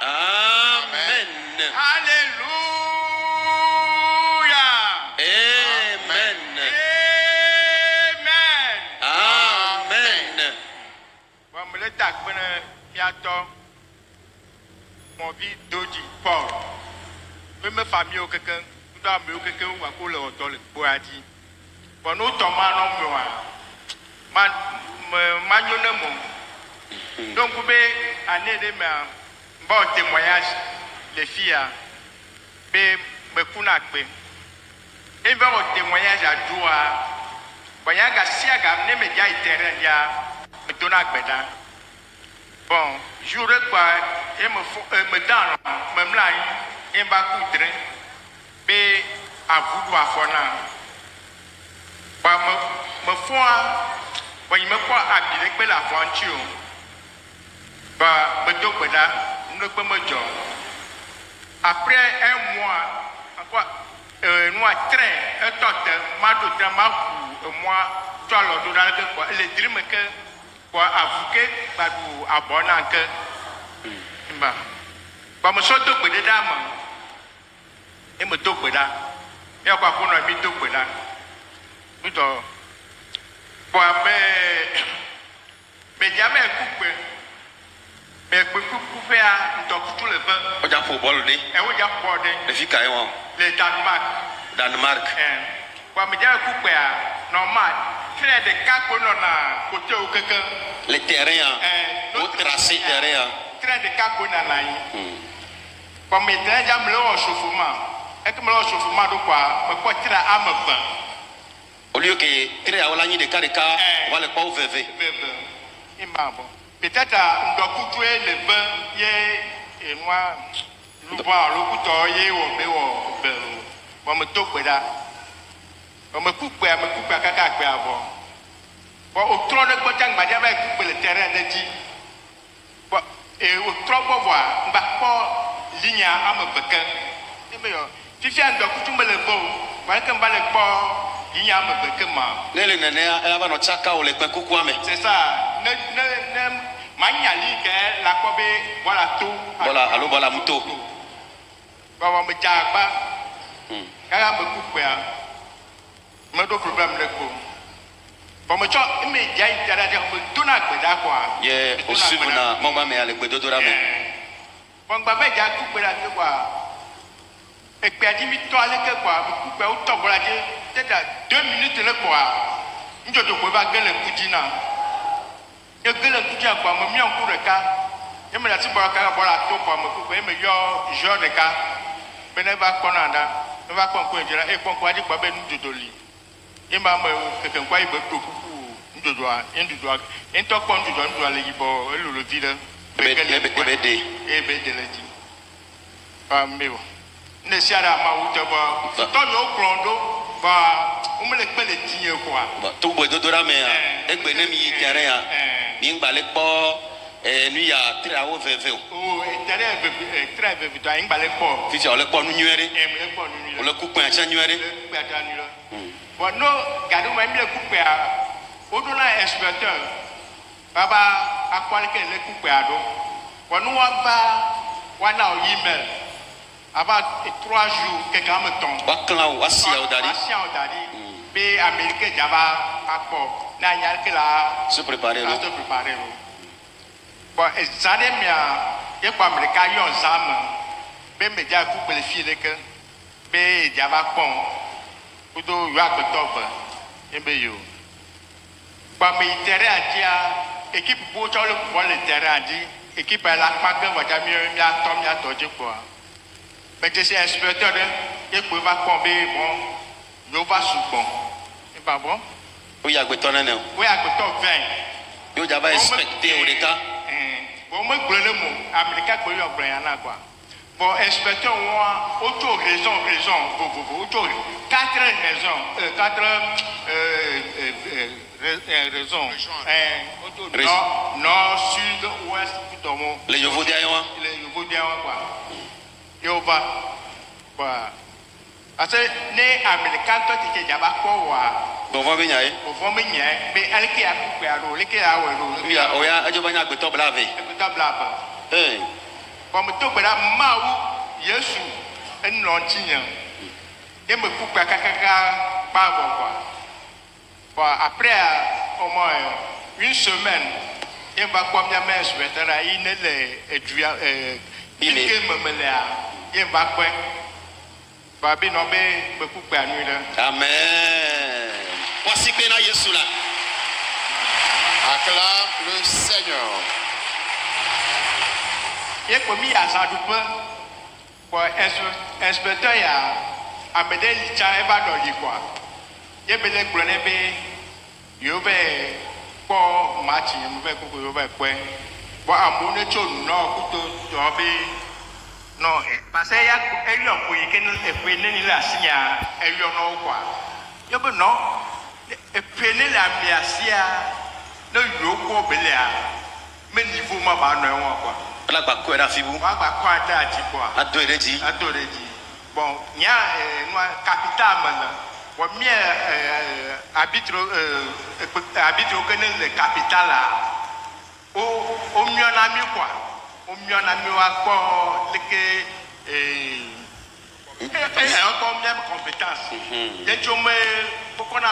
Amen. Alléluia. Amen. Amen. Amen. Bon, me le tac bientôt. Mon vie d'Oji Paul. Même famille au quelqu'un, nous avons mieux quelqu'un ou à quoi le retour le boadi. Bon, nous tombons en moi. Donc, vous pouvez année de bon témoignage, les filles, me kunakbe. Et va au témoignage à Doua. Voyant que si à gamener mes gars terrain, me donne à Beda. Bon, je quoi, et me donne, me mlagne, et va coudre, mais à vouloir fona. Bah, me foi, il me croit à dire que la voiture. Bah, me donne là, ne peut me dire. Après un mois, encore, nous a train, un temps, ma d'autre, ma moi, toi, l'autre, dans le quoi, les dreams que, quoi, avouer, bah, vous abonnez que, bah, me saute au bout des dames, et me toque là, et quoi qu'on a mis toque là, plutôt, bah, mais jamais coupé. Mais couper à tout le vent. On a pour bol Et on a pour les filles caillons. les Danemark. Danemark. Quand me dire couper à normal, faire des cas qu'on a côté au quelqu'un. Les terrains. Au tracé terrain. Faire des cas qu'on a là. Quand me dire j'aime le chauffement. Et que me le chauffement de quoi? Me quoi tirer à me vent. Au lieu que tirer à l'année de cas, on va le pas ouvrir. Bon. Peut-être on doit couper le bain et moi, nous voir le couteau et on me toque là. On me coupe à caca avant. Bon, au trop de côté, on va couper le terrain de dit. Et au trop de voir, on va pas ligne à me pékin. Si tu as un docteur, tu me le beau. Moi, quand on va le pas ligne à me pékin. C'est ça. Magnali que la kobe voilà tout. Voilà, allô, voilà moto. Bon, me jaba. Quand me coupe me do problème le coup. Bon, me cho immédiat il y a me donne à quoi. Yeah, au sud na mama me ale gbedo dora me. Bon, ba me ja coupe là quoi. Et puis a dit mi toile que quoi, me coupe au top là peut-être 2 minutes le quoi. Nous de quoi va que le kudina. Je vais le dire quoi, me mis en cours de cas. Je me laisse boire car boire la taupe, me couper, me yo de cas. Mais ne va qu'on anda, ne va qu'on coin et qu'on quoi dit quoi ben nous de doli. Il m'a me quelqu'un quoi il veut tout nous de droit, un du droit, un temps qu'on du doit aller bo le vide. BD le dit. Ah mais ne sia la ma ou te bo. Toi yo plondo ba on me le peut le tirer quoi. Ba tout bo dodora me e gbe ne mi terrain. Bien balé pas nuit à très haut veve. Oh, très veve toi in balé pas. Si on le pas nous nuere. On le coupe un chanuere. Bon non, gardons même le coupe à au-delà inspecteur. Baba à quoi que le coupe à do. Bon nous on va on a email. Avant 3 jours quelqu'un me tombe. Bakla ou assia au dali. Mais américain java à quoi. Na y'a que là se préparer là. Se préparer. Bon, et ça n'est bien. Il faut me cailler en zame. Mais me dire couper les filles que. Mais java pon. Plutôt y a que top. Et ben yo. Bon, mais terrain a dit équipe pour le terrain a dit équipe à la fac va jamais bien tomber à toi quoi. Mais c'est inspecteur il peut pas tomber bon. Nous va sous bon. C'est pas bon. Oui, à Beton. Oui, à Beton 20. Yo j'avais inspecté au cas. Bon, moi, je le mot. Américain, je le quoi. Bon, inspecteur, autre raison. 4 raisons. 4 raisons. Nord, sud, ouest, tout le monde. Les Yovodiaïwa. Les Yovodiaïwa, quoi. Yova. Quoi. Parce que les Américains, toi, tu es déjà quoi, Bon, va venir. Au fond, mais elle qui a coupé à l'eau, les qui a l'eau. Oui, oya, ajo banya gbeto blave. Eh. Comme tout bela maou, Yesu, un lantien. Et me coupe à caca, pas quoi. Bon, après, au moins une semaine, il va quoi bien mettre sur le terrain, il va quoi. Babi non mais me coupe à nuit. Amen. Voici que na Yesu là. Acclame le Seigneur. Et comme il y a ça du peu, pour inspecteur il y a amené les gens et va dans les quoi. Il y a bien les colonnes il y a pour match, il y a pour quoi. Bon, à mon état non, couteau, non, parce qu'il y a eu un point qui est venu là, s'il y a eu un quoi. Il y a non, et prenez la miasia, le yoko belia, mais niveau ma banne quoi. La ba ko era fibu. Wa ba ko ada ti quoi. Adoreji. Bon, il y a capital maintenant. Wa mi arbitre que le capital là. Au mieux on a mis quoi? Au mieux on a mis quoi encore même compétence. J'ai chômé pourquoi on a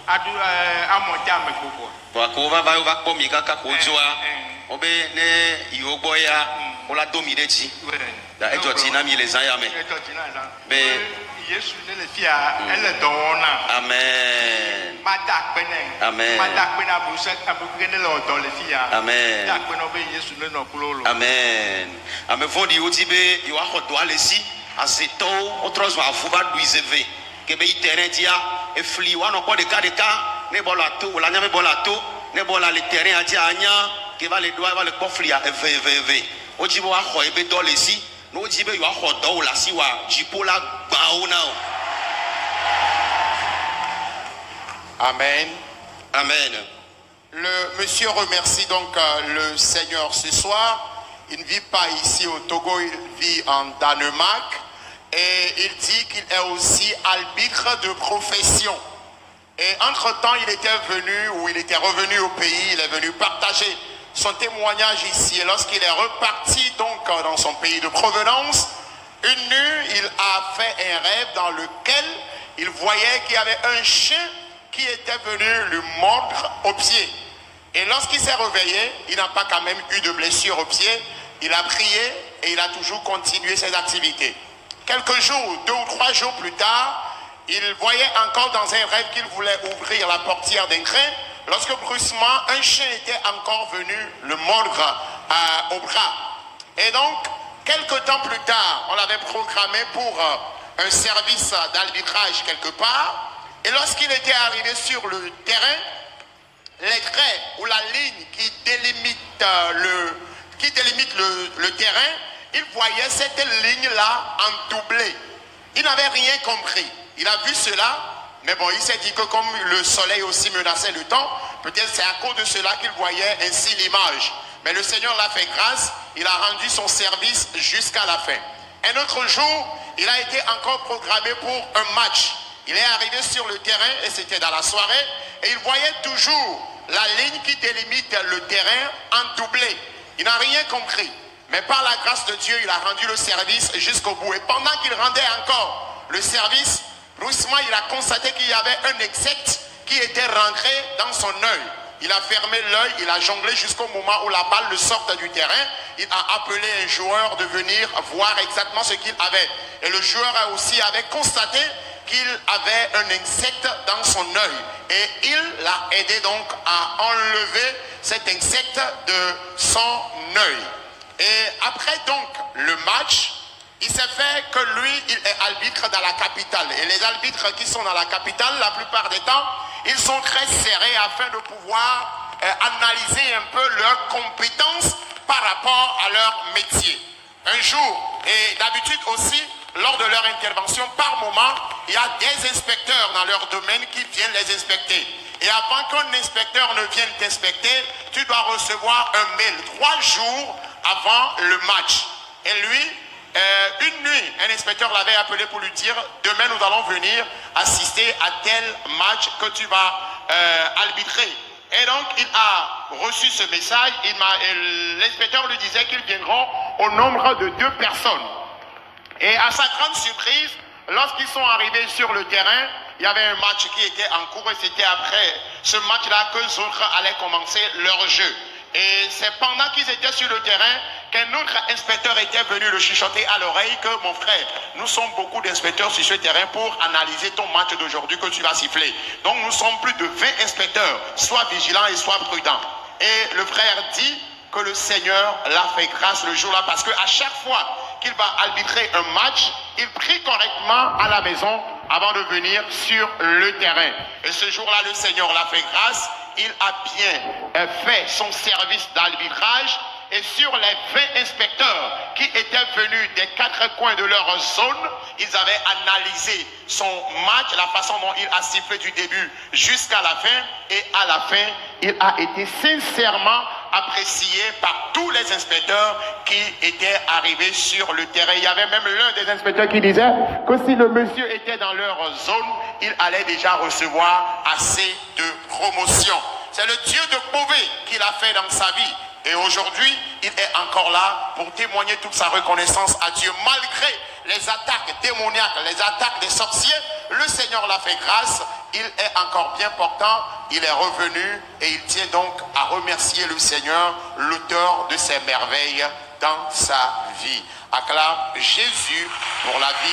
à monter à me quoi. Wa ko va ko mi kaka ko joa. Obe ne yoboya ola dominer ti. Da ejo ti na mi les aya me. Mais Yesu ne le fia elle donna. Amen. Mata penen. Amen. Mata pena busa abugene lo don le fia. Amen. Ta pena be Yesu ne no kulolo. Amen. Ame fondi otibe yo akodo alesi aseto otrozo afuba duizeve kebe terrain dia e fli wa no ko de ka ne bola to la nya me bola to ne bola le terrain adia anya qui va les doigts va le coffre à v ojibo wa kho ebe do le si no ojibe yo kho do la si wa jipo la gba o na o. Amen. Amen. Le monsieur remercie donc le Seigneur ce soir. Il ne vit pas ici au Togo, il vit en Danemark et il dit qu'il est aussi arbitre de profession. Et entre-temps, il était venu ou il était revenu au pays, il est venu partager son témoignage ici. Et lorsqu'il est reparti donc dans son pays de provenance, une nuit, il a fait un rêve dans lequel il voyait qu'il y avait un chien qui était venu lui mordre au pied. Et lorsqu'il s'est réveillé, il n'a pas quand même eu de blessure au pied. Il a prié et il a toujours continué ses activités. Quelques jours, 2 ou 3 jours plus tard, il voyait encore dans un rêve qu'il voulait ouvrir la portière d'un train lorsque brusquement un chien était encore venu le mordre au bras. Et donc, quelques temps plus tard, on l'avait programmé pour un service d'arbitrage quelque part. Et lorsqu'il était arrivé sur le terrain, les traits ou la ligne qui délimite le terrain, il voyait cette ligne-là en doublé. Il n'avait rien compris. Il a vu cela, mais bon, il s'est dit que comme le soleil aussi menaçait le temps, peut-être c'est à cause de cela qu'il voyait ainsi l'image. Mais le Seigneur l'a fait grâce, il a rendu son service jusqu'à la fin. Un autre jour, il a été encore programmé pour un match. Il est arrivé sur le terrain, et c'était dans la soirée, et il voyait toujours la ligne qui délimite le terrain en doublé. Il n'a rien compris. Mais par la grâce de Dieu, il a rendu le service jusqu'au bout. Et pendant qu'il rendait encore le service, brusquement, il a constaté qu'il y avait un insecte qui était rentré dans son œil. Il a fermé l'œil, il a jonglé jusqu'au moment où la balle le sortait du terrain. Il a appelé un joueur de venir voir exactement ce qu'il avait. Et le joueur aussi avait constaté qu'il avait un insecte dans son œil. Et il l'a aidé donc à enlever cet insecte de son œil. Et après donc le match, il s'est fait que lui, il est arbitre dans la capitale. Et les arbitres qui sont dans la capitale, la plupart des temps, ils sont très serrés afin de pouvoir analyser un peu leurs compétences par rapport à leur métier. Un jour, et d'habitude aussi, lors de leur intervention, par moment, il y a des inspecteurs dans leur domaine qui viennent les inspecter. Et avant qu'un inspecteur ne vienne t'inspecter, tu dois recevoir un mail 3 jours avant le match. Et lui, une nuit, un inspecteur l'avait appelé pour lui dire « Demain, nous allons venir assister à tel match que tu vas arbitrer. Et donc, il a reçu ce message. L'inspecteur lui disait qu'ils viendront au nombre de 2 personnes. Et à sa grande surprise, lorsqu'ils sont arrivés sur le terrain, il y avait un match qui était en cours et c'était après ce match-là que les autres allaient commencer leur jeu. Et c'est pendant qu'ils étaient sur le terrain qu'un autre inspecteur était venu le chuchoter à l'oreille que mon frère, nous sommes beaucoup d'inspecteurs sur ce terrain pour analyser ton match d'aujourd'hui que tu vas siffler. Donc nous sommes plus de 20 inspecteurs. Sois vigilant et sois prudent. Et le frère dit que le Seigneur l'a fait grâce le jour-là parce qu'à chaque fois qu'il va arbitrer un match, il prie correctement à la maison avant de venir sur le terrain. Et ce jour-là, le Seigneur l'a fait grâce. Il a bien fait son service d'arbitrage. Et sur les 20 inspecteurs qui étaient venus des 4 coins de leur zone, ils avaient analysé son match, la façon dont il a sifflé du début jusqu'à la fin. Et à la fin, il a été sincèrement apprécié par tous les inspecteurs qui étaient arrivés sur le terrain. Il y avait même l'un des inspecteurs qui disait que si le monsieur était dans leur zone, il allait déjà recevoir assez de promotion. C'est le Dieu de Beauvais qui l'a fait dans sa vie. Et aujourd'hui, il est encore là pour témoigner toute sa reconnaissance à Dieu. Malgré les attaques démoniaques, les attaques des sorciers, le Seigneur l'a fait grâce. Il est encore bien portant. Il est revenu et il tient donc à remercier le Seigneur, l'auteur de ces merveilles dans sa vie. Acclame Jésus pour la vie.